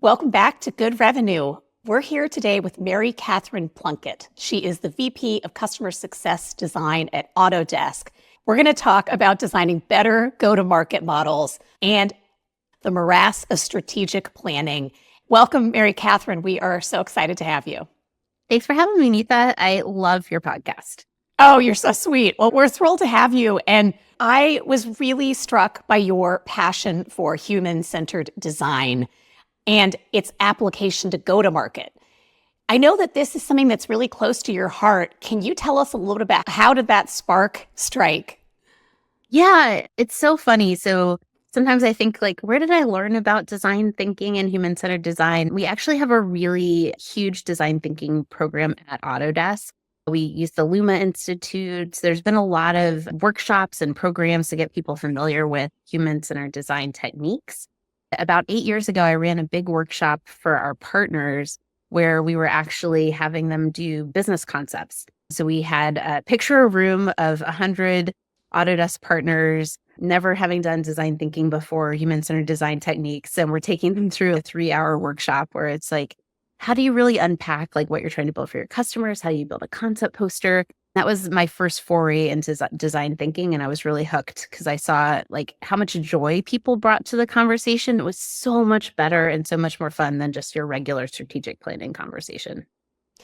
Welcome back to Good Revenue. We're here today with Mary Catherine Plunkett. She is the VP of Customer Success Design at Autodesk. We're going to talk about designing better go-to-market models and the morass of strategic planning. Welcome, Mary Catherine. We are so excited to have you. Thanks for having me, Neeta. I love your podcast. Oh, you're so sweet. Well, we're thrilled to have you. And I was really struck by your passion for human-centered design and its application to go-to-market. I know that this is something that's really close to your heart. Can you tell us a little bit about how did that spark strike? Yeah, it's so funny. So sometimes I think where did I learn about design thinking and human-centered design? We actually have a really huge design thinking program at Autodesk. We use the Luma Institute. There's been a lot of workshops and programs to get people familiar with human-centered design techniques. About 8 years ago, I ran a big workshop for our partners where we were actually having them do business concepts. So we had picture a room of 100 Autodesk partners, never having done design thinking before, human-centered design techniques. And we're taking them through a 3-hour workshop where it's like, how do you really unpack what you're trying to build for your customers? How do you build a concept poster? That was my first foray into design thinking. And I was really hooked because I saw how much joy people brought to the conversation. It was so much better and so much more fun than just your regular strategic planning conversation.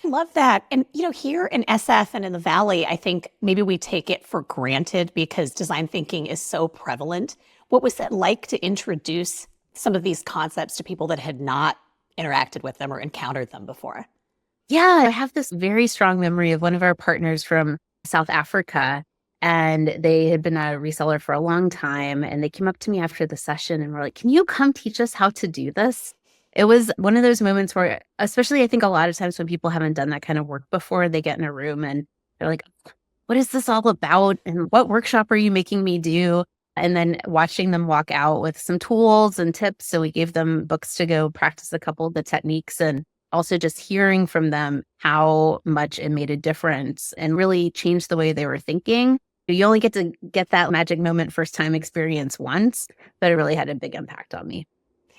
I love that. And, here in SF and in the Valley, I think maybe we take it for granted because design thinking is so prevalent. What was it like to introduce some of these concepts to people that had not interacted with them or encountered them before? Yeah, I have this very strong memory of one of our partners from South Africa, and they had been a reseller for a long time. And they came up to me after the session and were like, can you come teach us how to do this? It was one of those moments where, especially I think a lot of times when people haven't done that kind of work before, they get in a room and they're like, what is this all about? And what workshop are you making me do? And then watching them walk out with some tools and tips. So we gave them books to go practice a couple of the techniques, and also just hearing from them how much it made a difference and really changed the way they were thinking. You only get to get that magic moment first time experience once, but it really had a big impact on me.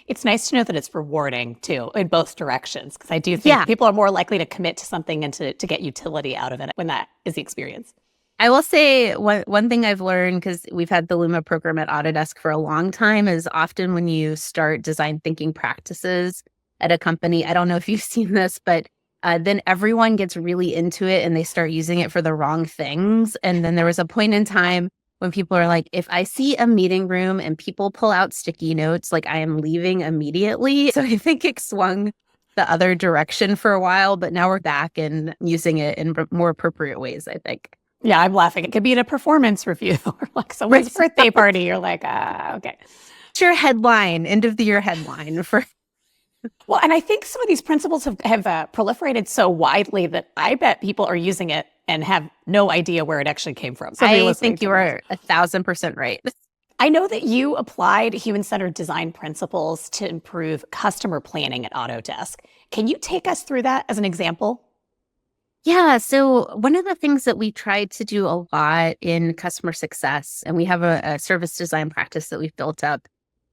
It's nice to know that it's rewarding too in both directions, because I do think people are more likely to commit to something and to get utility out of it when that is the experience. I will say one thing I've learned, because we've had the Luma program at Autodesk for a long time, is often when you start design thinking practices at a company, I don't know if you've seen this, but then everyone gets really into it and they start using it for the wrong things. And then there was a point in time when people are like, if I see a meeting room and people pull out sticky notes, I am leaving immediately. So I think it swung the other direction for a while, but now we're back and using it in more appropriate ways, I think. Yeah, I'm laughing. It could be in a performance review or someone's birthday party. You're like, okay. It's your headline, end of the year headline for. Well, and I think some of these principles have proliferated so widely that I bet people are using it and have no idea where it actually came from. I think you are 1,000% right. I know that you applied human-centered design principles to improve customer planning at Autodesk. Can you take us through that as an example? Yeah. So one of the things that we tried to do a lot in customer success, and we have a service design practice that we've built up,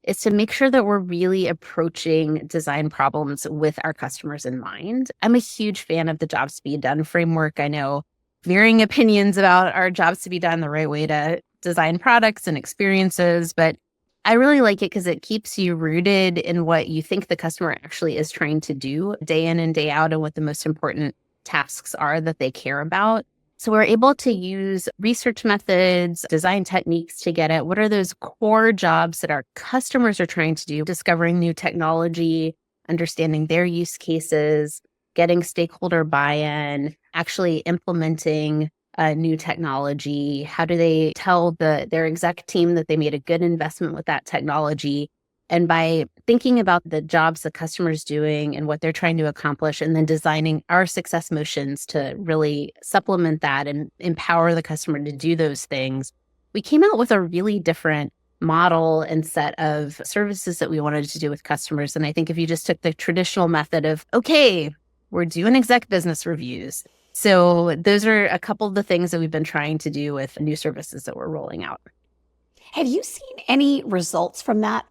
is to make sure that we're really approaching design problems with our customers in mind. I'm a huge fan of the jobs to be done framework. I know varying opinions about our jobs to be done, the right way to design products and experiences, but I really like it because it keeps you rooted in what you think the customer actually is trying to do day in and day out, and what the most important tasks are that they care about. So we're able to use research methods, design techniques to get at what are those core jobs that our customers are trying to do, discovering new technology, understanding their use cases, getting stakeholder buy-in, actually implementing new technology. How do they tell their exec team that they made a good investment with that technology? And by thinking about the jobs the customer's doing and what they're trying to accomplish, and then designing our success motions to really supplement that and empower the customer to do those things, we came out with a really different model and set of services that we wanted to do with customers. And I think if you just took the traditional method of, okay, we're doing exec business reviews. So those are a couple of the things that we've been trying to do with new services that we're rolling out. Have you seen any results from that?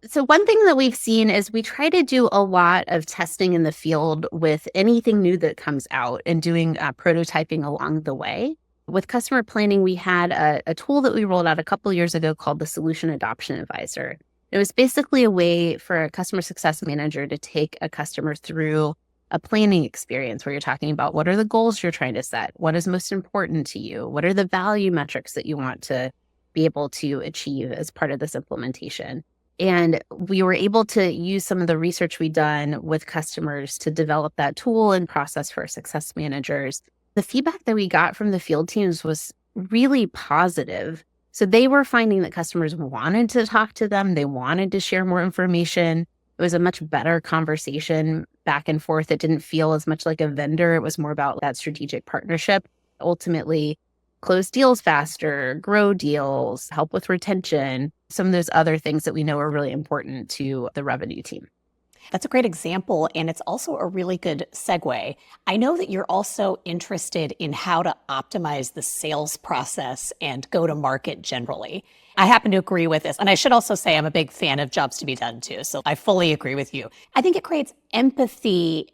So one thing that we've seen is we try to do a lot of testing in the field with anything new that comes out and doing prototyping along the way. With customer planning, we had a tool that we rolled out a couple of years ago called the Solution Adoption Advisor. It was basically a way for a customer success manager to take a customer through a planning experience where you're talking about what are the goals you're trying to set? What is most important to you? What are the value metrics that you want to be able to achieve as part of this implementation? And we were able to use some of the research we'd done with customers to develop that tool and process for success managers. The feedback that we got from the field teams was really positive. So they were finding that customers wanted to talk to them. They wanted to share more information. It was a much better conversation back and forth. It didn't feel as much like a vendor. It was more about that strategic partnership. Ultimately, close deals faster, grow deals, help with retention, some of those other things that we know are really important to the revenue team. That's a great example, and it's also a really good segue. I know that you're also interested in how to optimize the sales process and go to market generally. I happen to agree with this, and I should also say I'm a big fan of jobs to be done too, so I fully agree with you. I think it creates empathy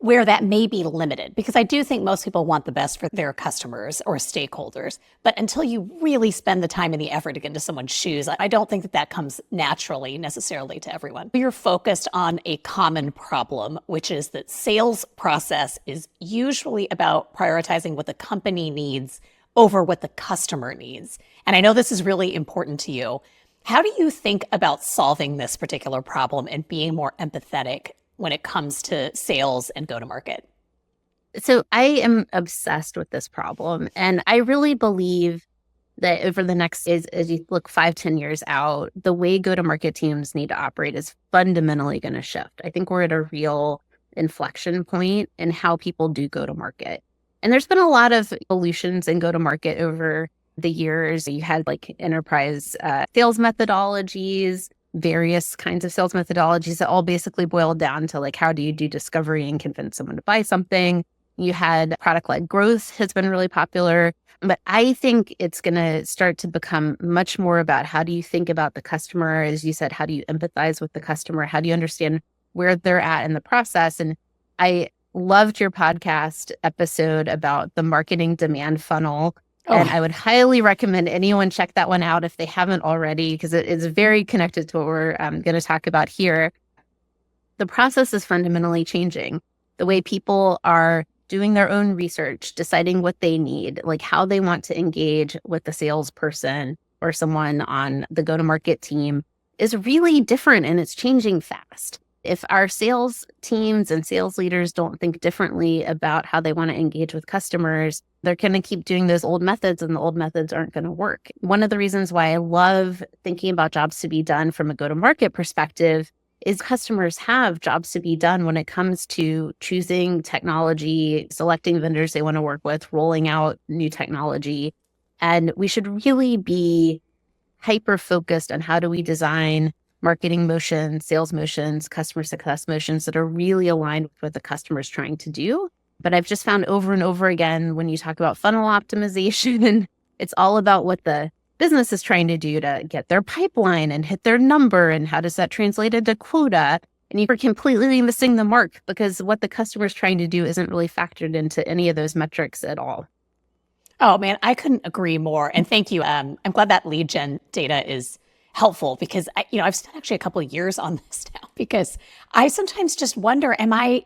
where that may be limited, because I do think most people want the best for their customers or stakeholders. But until you really spend the time and the effort to get into someone's shoes, I don't think that that comes naturally necessarily to everyone. You're focused on a common problem, which is that sales process is usually about prioritizing what the company needs over what the customer needs. And I know this is really important to you. How do you think about solving this particular problem and being more empathetic when it comes to sales and go-to-market? So I am obsessed with this problem. And I really believe that over the next, as you look 5-10 years out, the way go-to-market teams need to operate is fundamentally going to shift. I think we're at a real inflection point in how people do go-to-market. And there's been a lot of evolutions in go-to-market over the years. You had like enterprise sales methodologies, various kinds of sales methodologies that all basically boiled down to like, how do you do discovery and convince someone to buy something? You had product-led growth has been really popular, but I think it's going to start to become much more about how do you think about the customer? As you said, how do you empathize with the customer? How do you understand where they're at in the process? And I loved your podcast episode about the marketing demand funnel. And I would highly recommend anyone check that one out if they haven't already, because it is very connected to what we're going to talk about here. The process is fundamentally changing. The way people are doing their own research, deciding what they need, like how they want to engage with the salesperson or someone on the go-to-market team is really different, and it's changing fast. If our sales teams and sales leaders don't think differently about how they want to engage with customers, they're going to keep doing those old methods, and the old methods aren't going to work. One of the reasons why I love thinking about jobs to be done from a go-to-market perspective is customers have jobs to be done when it comes to choosing technology, selecting vendors they want to work with, rolling out new technology. And we should really be hyper-focused on how do we design marketing motions, sales motions, customer success motions that are really aligned with what the customer is trying to do. But I've just found over and over again, when you talk about funnel optimization, it's all about what the business is trying to do to get their pipeline and hit their number. And how does that translate into quota? And you're completely missing the mark because what the customer is trying to do isn't really factored into any of those metrics at all. Oh man, I couldn't agree more. And thank you. I'm glad that lead gen data is helpful, because I've spent actually a couple of years on this now, because I sometimes just wonder, I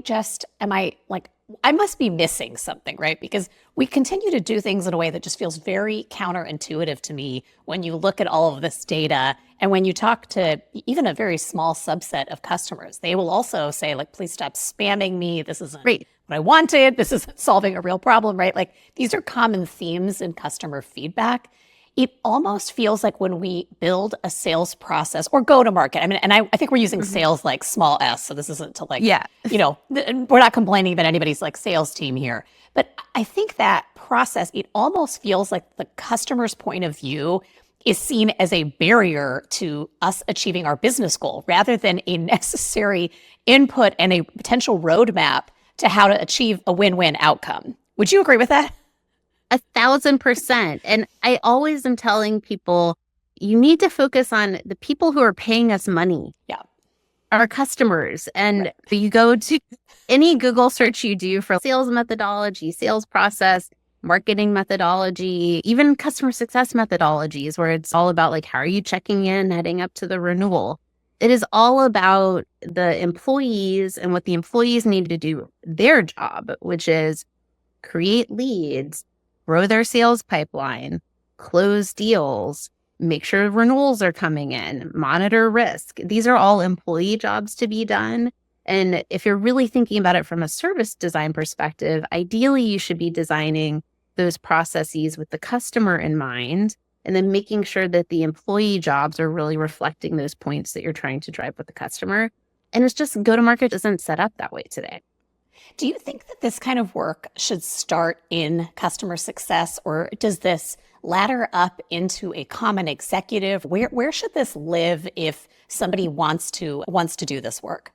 must be missing something, right? Because we continue to do things in a way that just feels very counterintuitive to me when you look at all of this data. And when you talk to even a very small subset of customers, they will also say, like, please stop spamming me. This isn't what I wanted. This isn't solving a real problem, right? Like, these are common themes in customer feedback. It almost feels like when we build a sales process or go to market, I think we're using sales like small s. So this isn't to we're not complaining about anybody's like sales team here. But I think that process, it almost feels like the customer's point of view is seen as a barrier to us achieving our business goal rather than a necessary input and a potential roadmap to how to achieve a win-win outcome. Would you agree with that? 1,000%. And I always am telling people, you need to focus on the people who are paying us money. Yeah. Our customers. And you go to any Google search you do for sales methodology, sales process, marketing methodology, even customer success methodologies, where it's all about like, how are you checking in, heading up to the renewal? It is all about the employees and what the employees need to do their job, which is create leads, grow their sales pipeline, close deals, make sure renewals are coming in, monitor risk. These are all employee jobs to be done. And if you're really thinking about it from a service design perspective, ideally you should be designing those processes with the customer in mind, and then making sure that the employee jobs are really reflecting those points that you're trying to drive with the customer. And it's just go-to-market isn't set up that way today. Do you think that this kind of work should start in customer success, or does this ladder up into a common executive? Where should this live if somebody wants to do this work?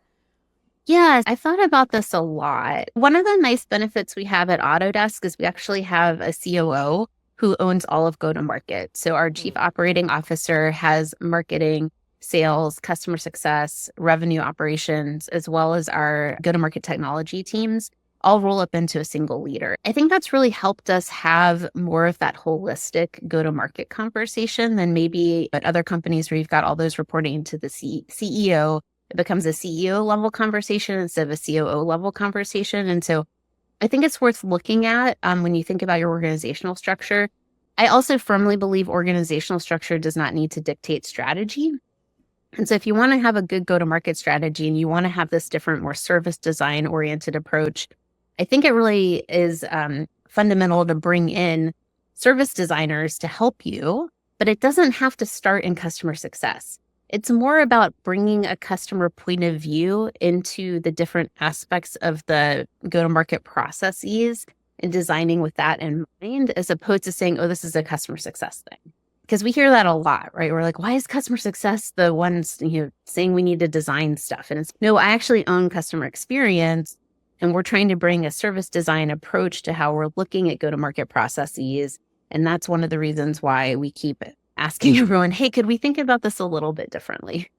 Yeah, I thought about this a lot. One of the nice benefits we have at Autodesk is we actually have a COO who owns all of go-to-market. So our chief operating officer has marketing, sales, customer success, revenue operations, as well as our go-to-market technology teams all roll up into a single leader. I think that's really helped us have more of that holistic go-to-market conversation than maybe at other companies where you've got all those reporting to the CEO. It becomes a CEO level conversation instead of a COO level conversation. And so I think it's worth looking at when you think about your organizational structure. I also firmly believe organizational structure does not need to dictate strategy. And so if you want to have a good go-to-market strategy and you want to have this different, more service design oriented approach, I think it really is fundamental to bring in service designers to help you, but it doesn't have to start in customer success. It's more about bringing a customer point of view into the different aspects of the go-to-market processes and designing with that in mind, as opposed to saying, oh, this is a customer success thing. Because we hear that a lot, right? We're like, why is customer success the ones saying we need to design stuff? And it's, no, I actually own customer experience, and we're trying to bring a service design approach to how we're looking at go-to-market processes. And that's one of the reasons why we keep asking everyone, hey, could we think about this a little bit differently?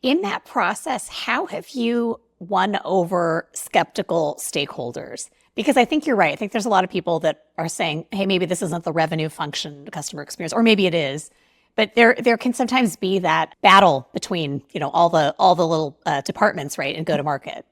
In that process, how have you won over skeptical stakeholders? Because I think you're right. I think there's a lot of people that are saying, hey, maybe this isn't the revenue function, the customer experience, or maybe it is. But there can sometimes be that battle between, all the little departments, right, and go to market.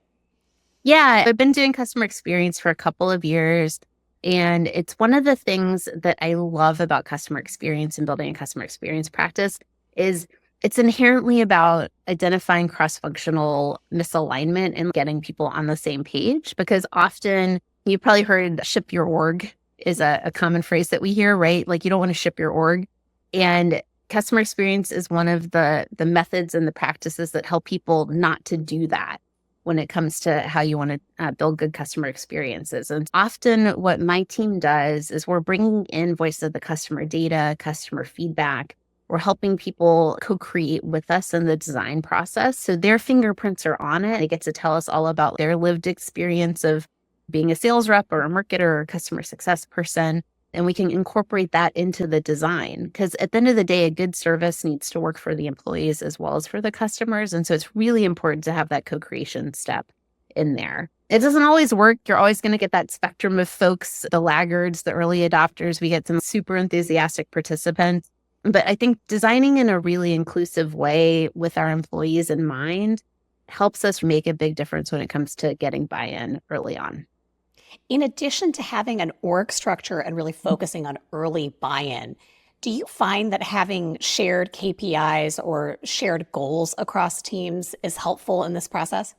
Yeah, I've been doing customer experience for a couple of years. And it's one of the things that I love about customer experience and building a customer experience practice is it's inherently about identifying cross-functional misalignment and getting people on the same page. Because often you've probably heard ship your org is a common phrase that we hear, right? Like you don't want to ship your org. And customer experience is one of the methods and the practices that help people not to do that when it comes to how you want to build good customer experiences. And often what my team does is we're bringing in voice of the customer data, customer feedback. We're helping people co-create with us in the design process. So their fingerprints are on it. They get to tell us all about their lived experience of being a sales rep or a marketer or a customer success person. And we can incorporate that into the design. Because at the end of the day, a good service needs to work for the employees as well as for the customers. And so it's really important to have that co-creation step in there. It doesn't always work. You're always going to get that spectrum of folks, the laggards, the early adopters. We get some super enthusiastic participants. But I think designing in a really inclusive way with our employees in mind helps us make a big difference when it comes to getting buy-in early on. In addition to having an org structure and really focusing on early buy-in, do you find that having shared KPIs or shared goals across teams is helpful in this process?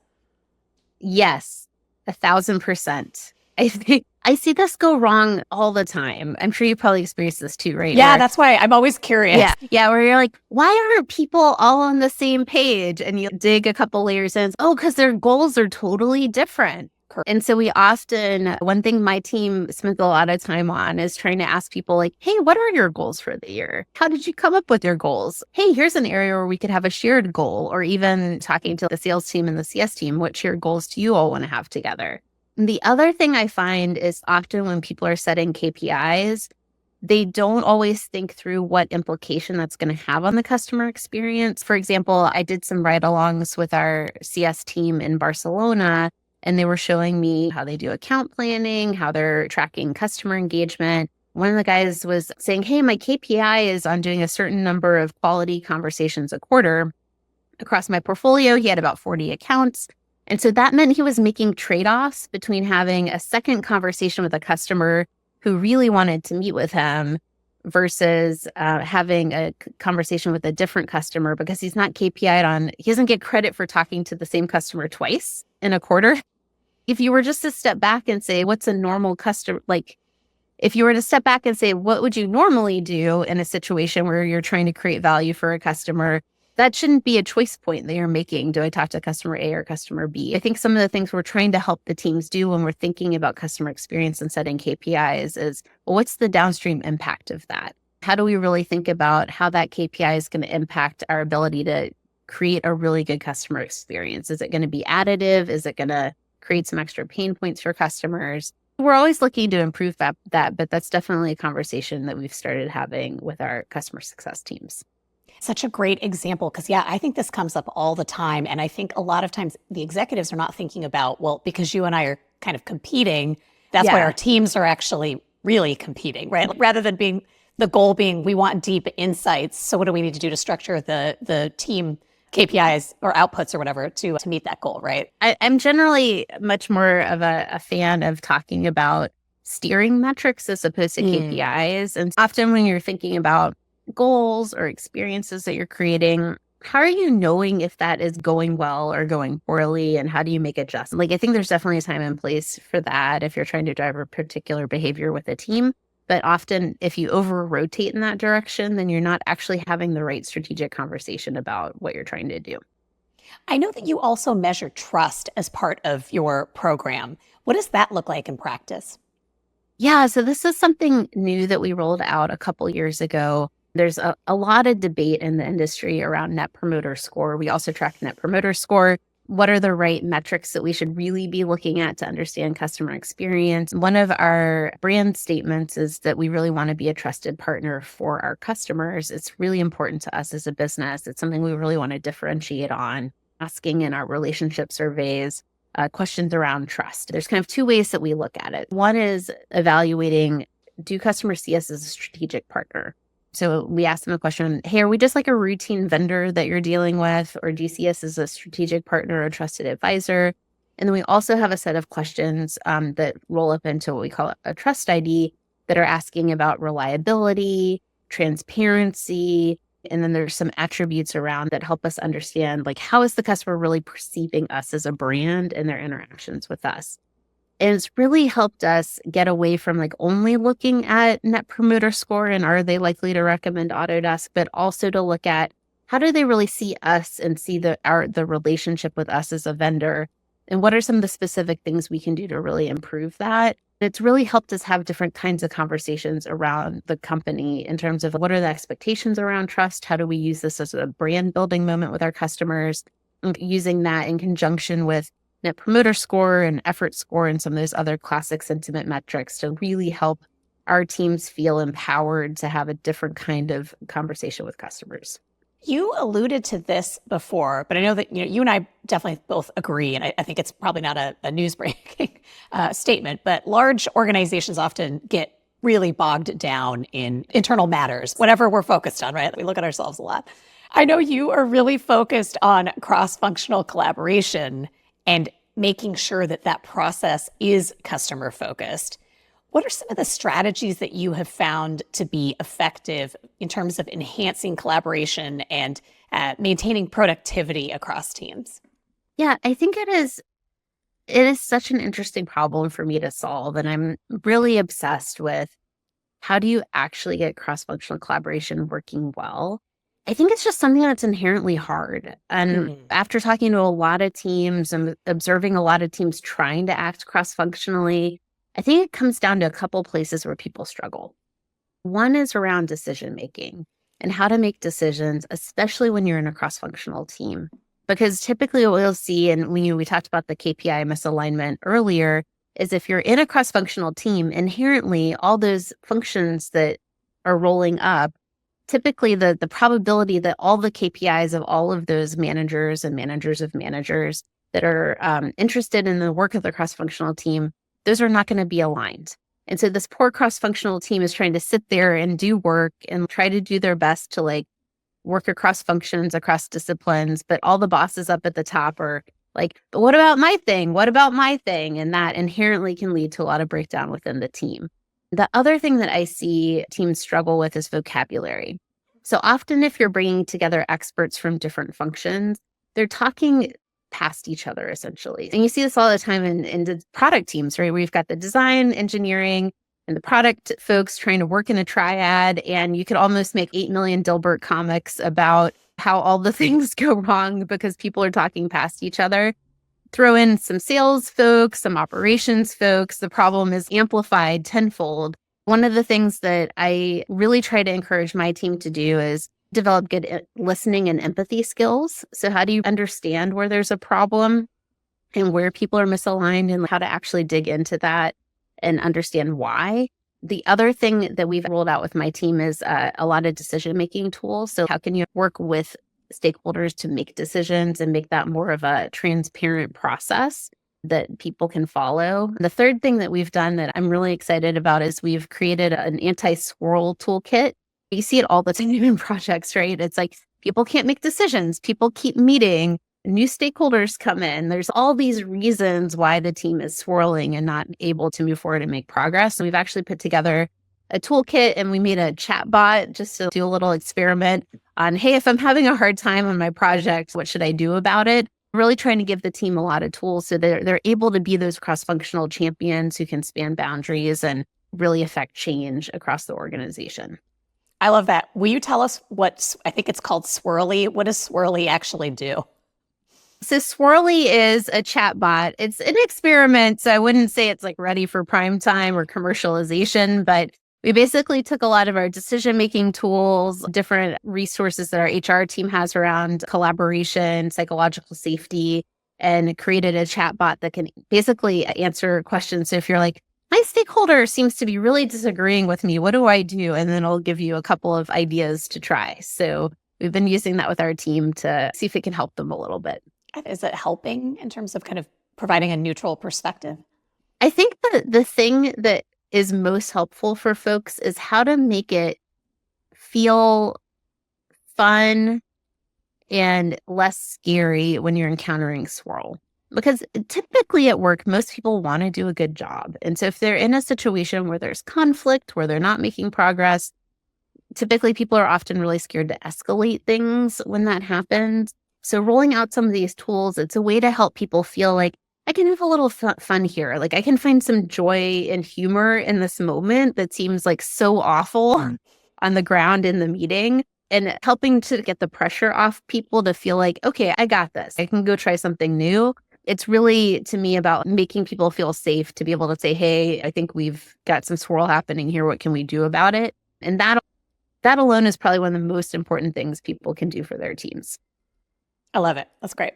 Yes, 1,000%. I see this go wrong all the time. I'm sure you probably experienced this too, right? Yeah, that's why I'm always curious. Yeah, where you're like, why aren't people all on the same page? And you dig a couple layers in. Oh, because their goals are totally different. And so we often, one thing my team spends a lot of time on is trying to ask people like, hey, what are your goals for the year? How did you come up with your goals? Hey, here's an area where we could have a shared goal, or even talking to the sales team and the CS team, what shared goals do you all want to have together? And the other thing I find is often when people are setting KPIs, they don't always think through what implication that's going to have on the customer experience. For example, I did some ride-alongs with our CS team in Barcelona, and they were showing me how they do account planning, how they're tracking customer engagement. One of the guys was saying, hey, my KPI is on doing a certain number of quality conversations a quarter across my portfolio. He had about 40 accounts. And so that meant he was making trade-offs between having a second conversation with a customer who really wanted to meet with him versus having a conversation with a different customer because he's not KPI'd on, he doesn't get credit for talking to the same customer twice in a quarter. If you were just to step back and say, what's a normal customer, like if you were to step back and say, what would you normally do in a situation where you're trying to create value for a customer? That shouldn't be a choice point that you're making. Do I talk to customer A or customer B? I think some of the things we're trying to help the teams do when we're thinking about customer experience and setting KPIs is, well, what's the downstream impact of that? How do we really think about how that KPI is going to impact our ability to create a really good customer experience? Is it going to be additive? Is it going to create some extra pain points for customers? We're always looking to improve that, but that's definitely a conversation that we've started having with our customer success teams. Such a great example because, yeah, I think this comes up all the time. And I think a lot of times the executives are not thinking about, well, because you and I are kind of competing, that's why our teams are actually really competing, right? Rather than being the goal being we want deep insights. So what do we need to do to structure the team KPIs or outputs or whatever to meet that goal, right? I'm generally much more of a fan of talking about steering metrics as opposed to KPIs. And often when you're thinking about goals or experiences that you're creating, how are you knowing if that is going well or going poorly, and how do you make adjustments? Like, I think there's definitely a time and place for that if you're trying to drive a particular behavior with a team. But often if you over rotate in that direction, then you're not actually having the right strategic conversation about what you're trying to do. I know that you also measure trust as part of your program. What does that look like in practice? Yeah, so this is something new that we rolled out a couple years ago. There's a lot of debate in the industry around Net Promoter Score. We also track Net Promoter Score. What are the right metrics that we should really be looking at to understand customer experience? One of our brand statements is that we really want to be a trusted partner for our customers. It's really important to us as a business. It's something we really want to differentiate on, asking in our relationship surveys questions around trust. There's kind of two ways that we look at it. One is evaluating, do customers see us as a strategic partner? So we ask them a question, hey, are we just like a routine vendor that you're dealing with? Or do you see us as a strategic partner or trusted advisor? And then we also have a set of questions that roll up into what we call a trust ID that are asking about reliability, transparency, and then there's some attributes around that help us understand, like, how is the customer really perceiving us as a brand and their interactions with us? And it's really helped us get away from like only looking at Net Promoter Score and are they likely to recommend Autodesk, but also to look at how do they really see us and see the relationship with us as a vendor, and what are some of the specific things we can do to really improve that. It's really helped us have different kinds of conversations around the company in terms of what are the expectations around trust? How do we use this as a brand building moment with our customers? And using that in conjunction with Net Promoter Score and effort score and some of those other classic sentiment metrics to really help our teams feel empowered to have a different kind of conversation with customers. You alluded to this before, but I know that you and I definitely both agree, and I think it's probably not a news-breaking statement, but large organizations often get really bogged down in internal matters, whatever we're focused on, right? We look at ourselves a lot. I know you are really focused on cross-functional collaboration and making sure that that process is customer-focused. What are some of the strategies that you have found to be effective in terms of enhancing collaboration and maintaining productivity across teams? Yeah, I think it is such an interesting problem for me to solve. And I'm really obsessed with how do you actually get cross-functional collaboration working well? I think it's just something that's inherently hard. And after talking to a lot of teams and observing a lot of teams trying to act cross-functionally, I think it comes down to a couple places where people struggle. One is around decision-making and how to make decisions, especially when you're in a cross-functional team. Because typically what we'll see, and we talked about the KPI misalignment earlier, is if you're in a cross-functional team, inherently all those functions that are rolling up, typically the probability that all the KPIs of all of those managers and managers of managers that are interested in the work of the cross-functional team, those are not going to be aligned. And so this poor cross-functional team is trying to sit there and do work and try to do their best to like work across functions, across disciplines, but all the bosses up at the top are like, but what about my thing? What about my thing? And that inherently can lead to a lot of breakdown within the team. The other thing that I see teams struggle with is vocabulary. So often if you're bringing together experts from different functions, they're talking past each other essentially. And you see this all the time in the product teams, right? Where you've got the design, engineering, and the product folks trying to work in a triad. And you could almost make 8 million Dilbert comics about how all the things go wrong because people are talking past each other. Throw in some sales folks, some operations folks. The problem is amplified tenfold. One of the things that I really try to encourage my team to do is develop good listening and empathy skills. So how do you understand where there's a problem and where people are misaligned and how to actually dig into that and understand why? The other thing that we've rolled out with my team is a lot of decision-making tools. So how can you work with stakeholders to make decisions and make that more of a transparent process that people can follow? The third thing that we've done that I'm really excited about is we've created an anti-swirl toolkit. You see it all the time in projects, right? It's like people can't make decisions. People keep meeting. New stakeholders come in. There's all these reasons why the team is swirling and not able to move forward and make progress. So we've actually put together a toolkit and we made a chat bot just to do a little experiment on, hey, if I'm having a hard time on my project, what should I do about it? Really trying to give the team a lot of tools so that they're able to be those cross-functional champions who can span boundaries and really affect change across the organization. I love that. Will you tell us I think it's called Swirly. What does Swirly actually do? So Swirly is a chat bot. It's an experiment. So I wouldn't say it's like ready for prime time or commercialization, but we basically took a lot of our decision-making tools, different resources that our HR team has around collaboration, psychological safety, and created a chat bot that can basically answer questions. So if you're like, my stakeholder seems to be really disagreeing with me, what do I do? And then it'll give you a couple of ideas to try. So we've been using that with our team to see if it can help them a little bit. Is it helping in terms of kind of providing a neutral perspective? I think the thing that is most helpful for folks is how to make it feel fun and less scary when you're encountering swirl. Because typically at work, most people want to do a good job. And so if they're in a situation where there's conflict, where they're not making progress, typically people are often really scared to escalate things when that happens. So rolling out some of these tools, it's a way to help people feel like, I can have a little fun here. Like I can find some joy and humor in this moment that seems like so awful on the ground in the meeting, and helping to get the pressure off people to feel like, okay, I got this. I can go try something new. It's really, to me, about making people feel safe to be able to say, hey, I think we've got some swirl happening here. What can we do about it? And that alone is probably one of the most important things people can do for their teams. I love it. That's great.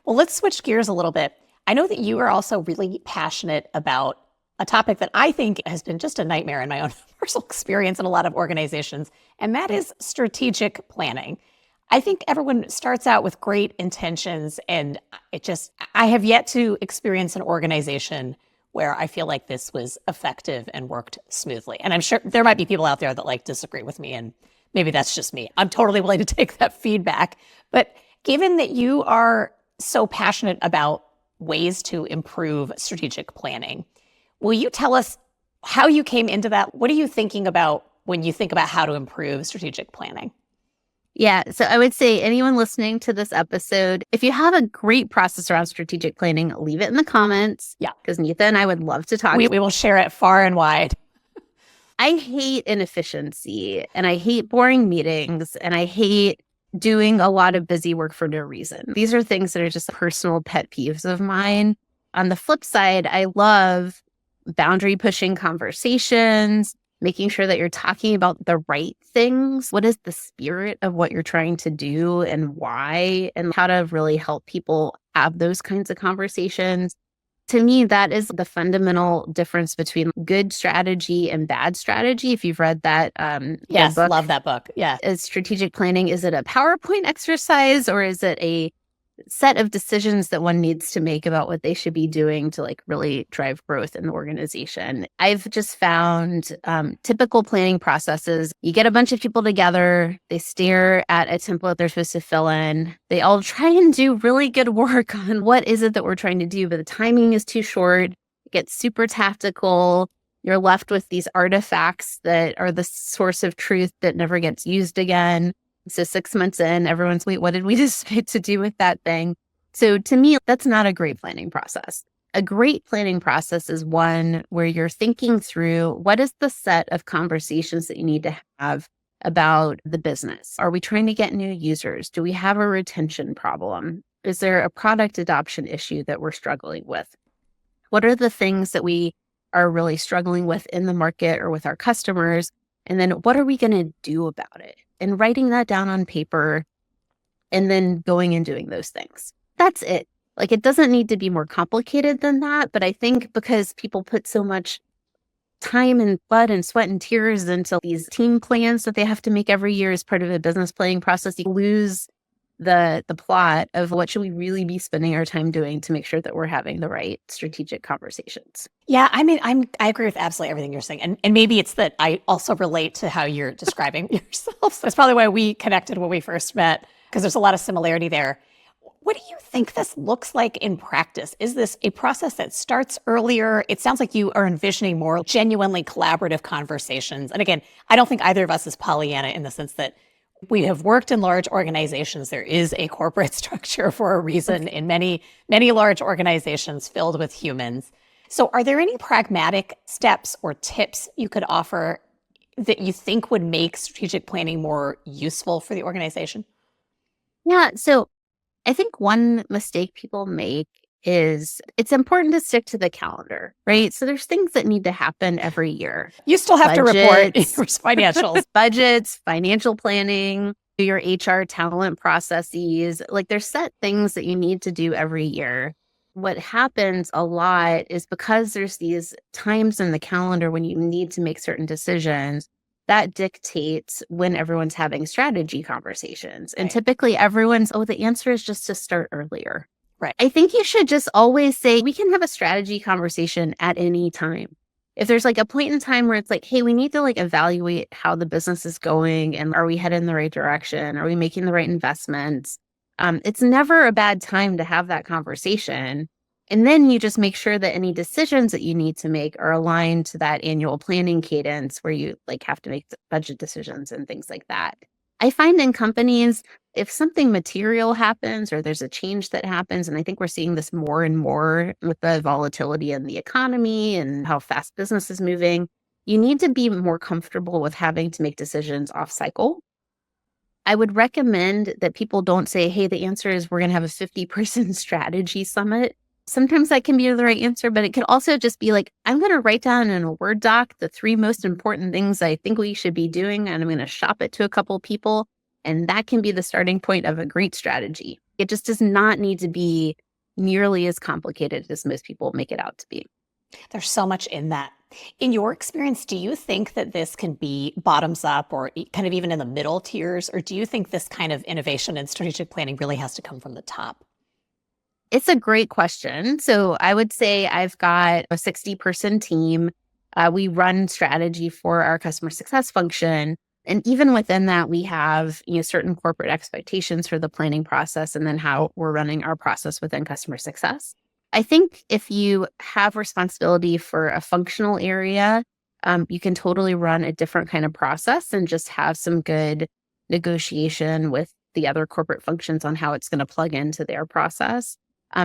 Well, let's switch gears a little bit. I know that you are also really passionate about a topic that I think has been just a nightmare in my own personal experience in a lot of organizations, and that is strategic planning. I think everyone starts out with great intentions, and I have yet to experience an organization where I feel like this was effective and worked smoothly. And I'm sure there might be people out there that like disagree with me, and maybe that's just me. I'm totally willing to take that feedback. But given that you are so passionate about ways to improve strategic planning, will you tell us how you came into that? What are you thinking about when you think about how to improve strategic planning? Yeah. So I would say anyone listening to this episode, if you have a great process around strategic planning, leave it in the comments. Yeah. Because Neeta and I would love to talk. We will share it far and wide. I hate inefficiency and I hate boring meetings and I hate doing a lot of busy work for no reason. These are things that are just personal pet peeves of mine. On the flip side, I love boundary pushing conversations, making sure that you're talking about the right things. What is the spirit of what you're trying to do and why, and how to really help people have those kinds of conversations. To me, that is the fundamental difference between good strategy and bad strategy. If you've read that the Yes, book, love that book. Yeah. is strategic planning, is it a PowerPoint exercise or is it a set of decisions that one needs to make about what they should be doing to like really drive growth in the organization? I've just found typical planning processes. You get a bunch of people together, they stare at a template they're supposed to fill in. They all try and do really good work on what is it that we're trying to do, but the timing is too short. It gets super tactical. You're left with these artifacts that are the source of truth that never gets used again. So 6 months in, everyone's, wait, what did we decide to do with that thing? So to me, that's not a great planning process. A great planning process is one where you're thinking through what is the set of conversations that you need to have about the business. Are we trying to get new users? Do we have a retention problem? Is there a product adoption issue that we're struggling with? What are the things that we are really struggling with in the market or with our customers? And then what are we going to do about it? And writing that down on paper and then going and doing those things. That's it. Like, it doesn't need to be more complicated than that. But I think because people put so much time and blood and sweat and tears into these team plans that they have to make every year as part of a business planning process, you lose the plot of what should we really be spending our time doing to make sure that we're having the right strategic conversations. Yeah, I mean, I agree with absolutely everything you're saying. And maybe it's that I also relate to how you're describing yourself. So that's probably why we connected when we first met, because there's a lot of similarity there. What do you think this looks like in practice? Is this a process that starts earlier? It sounds like you are envisioning more genuinely collaborative conversations. And again, I don't think either of us is Pollyanna in the sense that we have worked in large organizations. There is a corporate structure for a reason in many, many large organizations filled with humans. So are there any pragmatic steps or tips you could offer that you think would make strategic planning more useful for the organization? Yeah. So I think one mistake people make is it's important to stick to the calendar, right? So there's things that need to happen every year. You still have to report your Budgets, financials. budgets, financial planning, your HR talent processes. Like, there's set things that you need to do every year. What happens a lot is because there's these times in the calendar when you need to make certain decisions, that dictates when everyone's having strategy conversations. And Right. typically everyone's, oh, the answer is just to start earlier. Right. I think you should just always say, we can have a strategy conversation at any time. If there's like a point in time where it's like, hey, we need to like evaluate how the business is going and are we headed in the right direction? Are we making the right investments? It's never a bad time to have that conversation. And then you just make sure that any decisions that you need to make are aligned to that annual planning cadence where you like have to make budget decisions and things like that. I find in companies, if something material happens or there's a change that happens, and I think we're seeing this more and more with the volatility in the economy and how fast business is moving, you need to be more comfortable with having to make decisions off cycle. I would recommend that people don't say, hey, the answer is we're going to have a 50-person strategy summit. Sometimes that can be the right answer, but it could also just be like, I'm going to write down in a Word doc the 3 most important things I think we should be doing, and I'm going to shop it to a couple people. And that can be the starting point of a great strategy. It just does not need to be nearly as complicated as most people make it out to be. There's so much in that. In your experience, do you think that this can be bottoms up or kind of even in the middle tiers? Or do you think this kind of innovation and strategic planning really has to come from the top? It's a great question. So I would say I've got a 60-person team. We run strategy for our customer success function. And even within that, we have certain corporate expectations for the planning process and then how we're running our process within customer success. I think if you have responsibility for a functional area, you can totally run a different kind of process and just have some good negotiation with the other corporate functions on how it's going to plug into their process.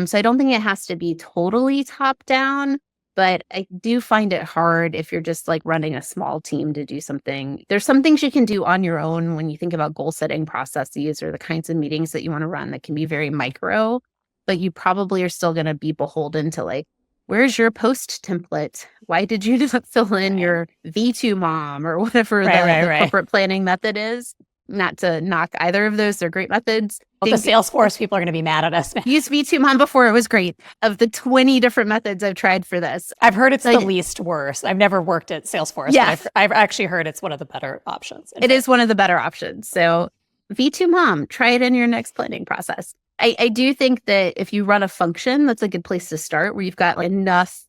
So I don't think it has to be totally top down, but I do find it hard if you're just like running a small team to do something. There's some things you can do on your own when you think about goal setting processes or the kinds of meetings that you want to run that can be very micro, but you probably are still going to be beholden to like, where's your post template? Why did you not fill in your V2 mom or whatever the corporate planning method is? Not to knock either of those. They're great methods. Well, the Salesforce people are going to be mad at us. Use V2MOM before. It was great. Of the 20 different methods I've tried for this, I've heard it's the least worst. I've never worked at Salesforce, yeah. but I've actually heard it's one of the better options. It is one of the better options. So V2MOM, try it in your next planning process. I do think that if you run a function, that's a good place to start, where you've got enough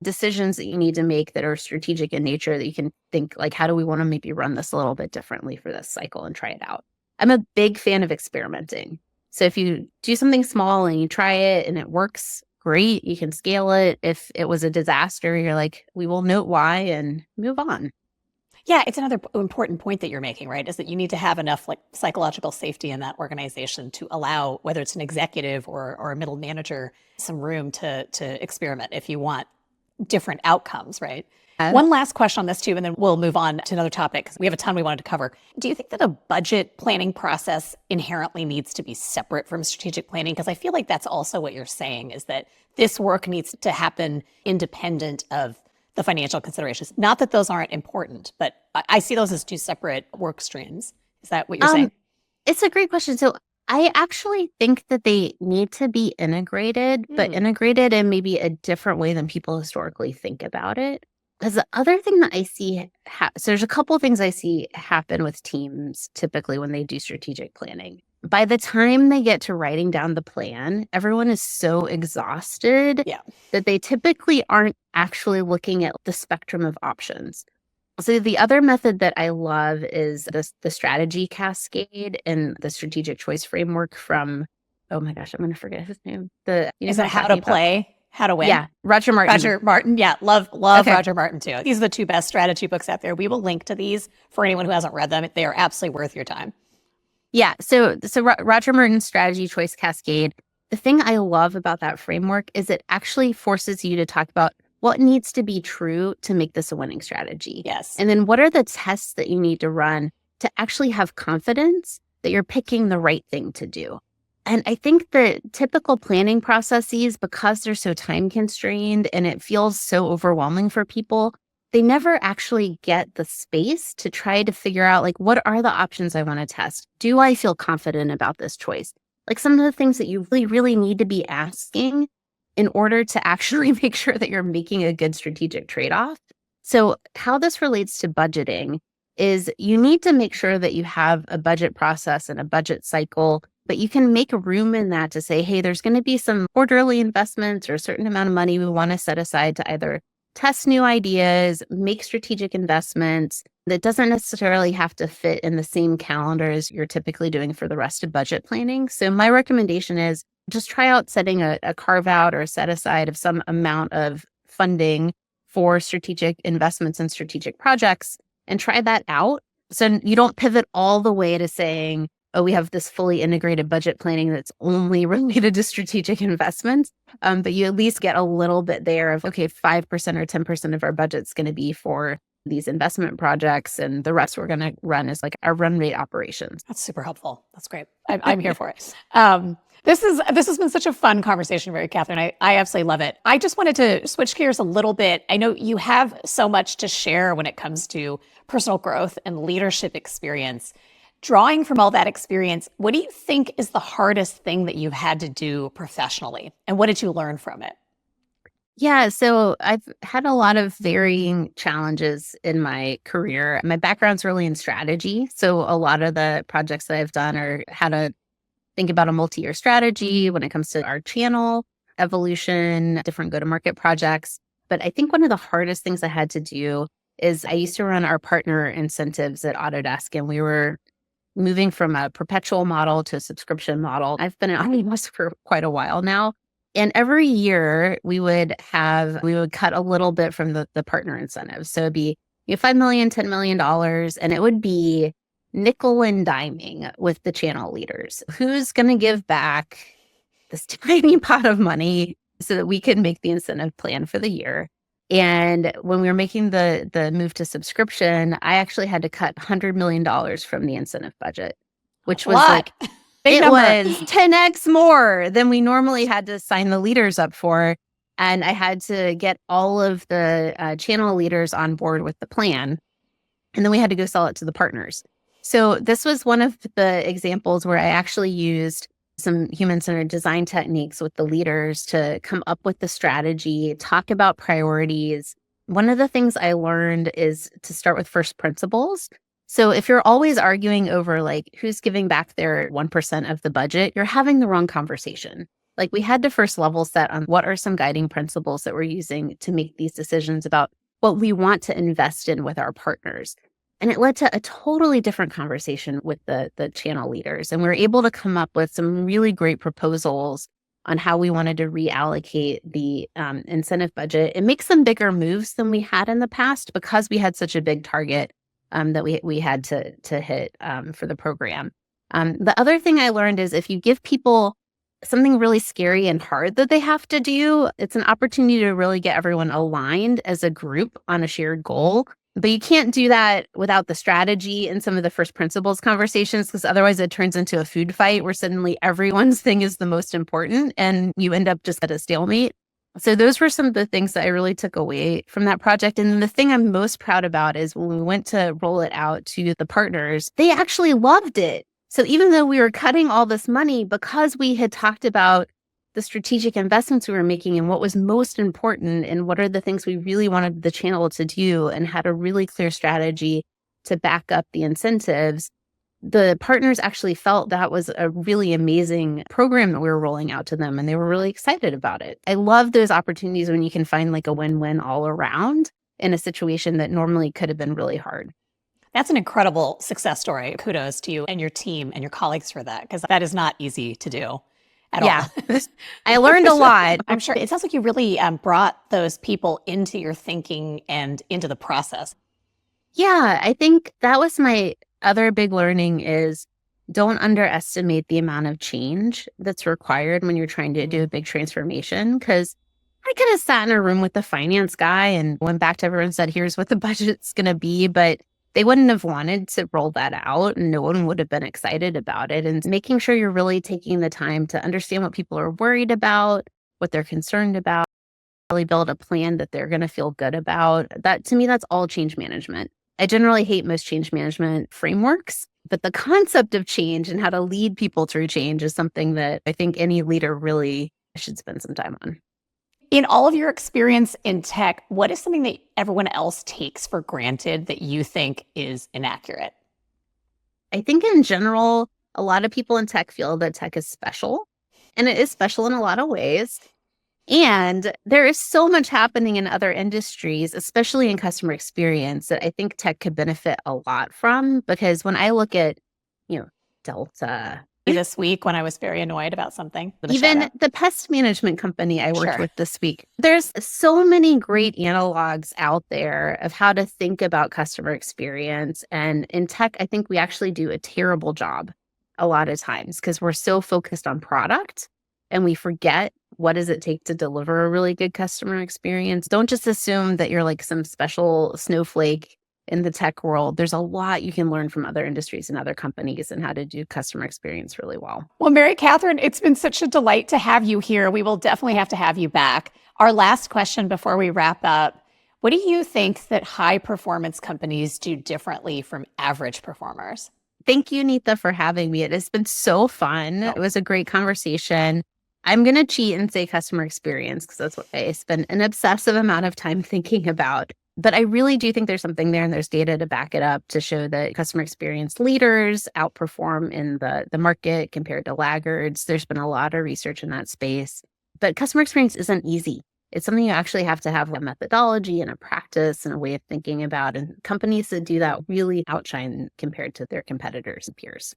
decisions that you need to make that are strategic in nature that you can think how do we want to maybe run this a little bit differently for this cycle and try it out. I'm a big fan of experimenting. So if you do something small and you try it and it works, great, you can scale it. If it was a disaster, you're we will note why and move on. Yeah, it's another important point that you're making, right? Is that you need to have enough psychological safety in that organization to allow, whether it's an executive or a middle manager, some room to experiment if you want different outcomes, right? One last question on this too, and then we'll move on to another topic because we have a ton we wanted to cover. Do you think that a budget planning process inherently needs to be separate from strategic planning? Because I feel like that's also what you're saying, is that this work needs to happen independent of the financial considerations. Not that those aren't important, but I see those as two separate work streams. Is that what you're saying? It's a great question. So I actually think that they need to be integrated, but integrated in maybe a different way than people historically think about it. Because the other thing that I see, so there's a couple of things I see happen with teams typically when they do strategic planning. By the time they get to writing down the plan, everyone is so exhausted that they typically aren't actually looking at the spectrum of options. So the other method that I love is the strategy cascade and the strategic choice framework from, oh my gosh, I'm going to forget his name. Is it How to Play, How to Win? Yeah, Roger Martin. Roger Martin, yeah, love okay. Roger Martin too. These are the two best strategy books out there. We will link to these for anyone who hasn't read them. They are absolutely worth your time. Yeah, so Roger Martin's strategy choice cascade, the thing I love about that framework is it actually forces you to talk about what needs to be true to make this a winning strategy. Yes. And then what are the tests that you need to run to actually have confidence that you're picking the right thing to do? And I think the typical planning processes, because they're so time constrained and it feels so overwhelming for people, they never actually get the space to try to figure out what are the options I want to test? Do I feel confident about this choice? Some of the things that you really, really need to be asking in order to actually make sure that you're making a good strategic trade-off. So how this relates to budgeting is you need to make sure that you have a budget process and a budget cycle, but you can make room in that to say, hey, there's going to be some quarterly investments or a certain amount of money we want to set aside to either test new ideas, make strategic investments. That doesn't necessarily have to fit in the same calendar as you're typically doing for the rest of budget planning. So my recommendation is just try out setting a carve out or a set aside of some amount of funding for strategic investments and strategic projects and try that out. So you don't pivot all the way to saying, oh, we have this fully integrated budget planning that's only related to strategic investments. But you at least get a little bit there of, okay, 5% or 10% of our budget's going to be for these investment projects, and the rest we're going to run as our run rate operations. That's super helpful. That's great. I'm here for it. This has been such a fun conversation, Mary Catherine. I absolutely love it. I just wanted to switch gears a little bit. I know you have so much to share when it comes to personal growth and leadership experience. Drawing from all that experience, what do you think is the hardest thing that you've had to do professionally? And what did you learn from it? Yeah, so I've had a lot of varying challenges in my career. My background's really in strategy. So a lot of the projects that I've done are how to think about a multi-year strategy when it comes to our channel evolution, different go-to-market projects. But I think one of the hardest things I had to do is I used to run our partner incentives at Autodesk, and we were moving from a perpetual model to a subscription model. I've been at Autodesk for quite a while now. And every year we would cut a little bit from the partner incentives. So it'd be $5 million, $10 million, and it would be nickel and diming with the channel leaders. Who's going to give back this tiny pot of money so that we can make the incentive plan for the year? And when we were making the move to subscription, I actually had to cut $100 million from the incentive budget, which was it was 10x more than we normally had to sign the leaders up for. And I had to get all of the channel leaders on board with the plan. And then we had to go sell it to the partners. So this was one of the examples where I actually used some human-centered design techniques with the leaders to come up with the strategy, talk about priorities. One of the things I learned is to start with first principles. So if you're always arguing over like who's giving back their 1% of the budget, you're having the wrong conversation. Like we had to first level set on what are some guiding principles that we're using to make these decisions about what we want to invest in with our partners. And it led to a totally different conversation with the channel leaders. And we were able to come up with some really great proposals on how we wanted to reallocate the incentive budget and make some bigger moves than we had in the past because we had such a big target that we had to hit for the program. The other thing I learned is if you give people something really scary and hard that they have to do, it's an opportunity to really get everyone aligned as a group on a shared goal. But you can't do that without the strategy and some of the first principles conversations, because otherwise it turns into a food fight where suddenly everyone's thing is the most important and you end up just at a stalemate. So those were some of the things that I really took away from that project. And the thing I'm most proud about is when we went to roll it out to the partners, they actually loved it. So even though we were cutting all this money, because we had talked about the strategic investments we were making and what was most important and what are the things we really wanted the channel to do and had a really clear strategy to back up the incentives, the partners actually felt that was a really amazing program that we were rolling out to them and they were really excited about it. I love those opportunities when you can find like a win-win all around in a situation that normally could have been really hard. That's an incredible success story. Kudos to you and your team and your colleagues for that, because that is not easy to do at all. I learned a lot. I'm sure. It sounds like you really brought those people into your thinking and into the process. Yeah, I think that was my other big learning is don't underestimate the amount of change that's required when you're trying to do a big transformation. Because I could have sat in a room with the finance guy and went back to everyone and said, here's what the budget's going to be. But they wouldn't have wanted to roll that out and no one would have been excited about it. And making sure you're really taking the time to understand what people are worried about, what they're concerned about, really build a plan that they're going to feel good about. That to me, that's all change management. I generally hate most change management frameworks, but the concept of change and how to lead people through change is something that I think any leader really should spend some time on. In all of your experience in tech, what is something that everyone else takes for granted that you think is inaccurate? I think in general, a lot of people in tech feel that tech is special, and it is special in a lot of ways. And there is so much happening in other industries, especially in customer experience, that I think tech could benefit a lot from. Because when I look at, Delta, this week when I was very annoyed about something. Even the pest management company I worked with this week, there's so many great analogs out there of how to think about customer experience. And in tech, I think we actually do a terrible job a lot of times because we're so focused on product and we forget what does it take to deliver a really good customer experience. Don't just assume that you're like some special snowflake in the tech world. There's a lot you can learn from other industries and other companies and how to do customer experience really well. Well, Mary Catherine, it's been such a delight to have you here. We will definitely have to have you back. Our last question before we wrap up, what do you think that high performance companies do differently from average performers? Thank you, Neeta, for having me. It has been so fun. It was a great conversation. I'm going to cheat and say customer experience because that's what I spend an obsessive amount of time thinking about. But I really do think there's something there and there's data to back it up to show that customer experience leaders outperform in the market compared to laggards. There's been a lot of research in that space. But customer experience isn't easy. It's something you actually have to have a methodology and a practice and a way of thinking about. And companies that do that really outshine compared to their competitors and peers.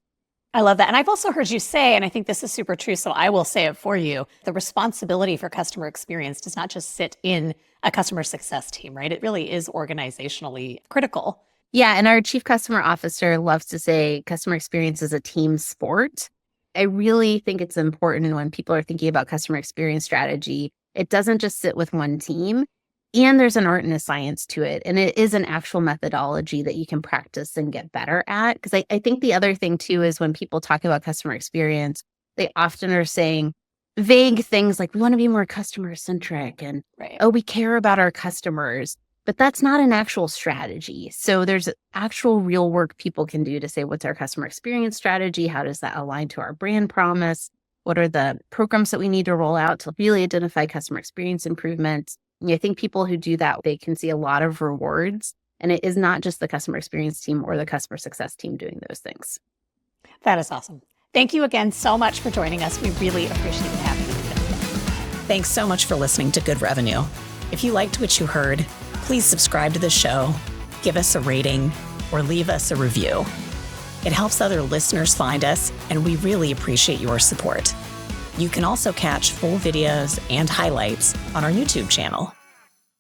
I love that. And I've also heard you say, and I think this is super true, so I will say it for you, the responsibility for customer experience does not just sit in a customer success team, right? It really is organizationally critical. Yeah, and our chief customer officer loves to say customer experience is a team sport. I really think it's important when people are thinking about customer experience strategy. It doesn't just sit with one team. And there's an art and a science to it. And it is an actual methodology that you can practice and get better at. Because I think the other thing, too, is when people talk about customer experience, they often are saying vague things like, we want to be more customer centric and, oh, we care about our customers. But that's not an actual strategy. So there's actual real work people can do to say, what's our customer experience strategy? How does that align to our brand promise? What are the programs that we need to roll out to really identify customer experience improvements? And I think people who do that, they can see a lot of rewards. And it is not just the customer experience team or the customer success team doing those things. That is awesome. Thank you again so much for joining us. We really appreciate having you today. Thanks so much for listening to Good Revenue. If you liked what you heard, please subscribe to the show, give us a rating, or leave us a review. It helps other listeners find us, and we really appreciate your support. You can also catch full videos and highlights on our YouTube channel.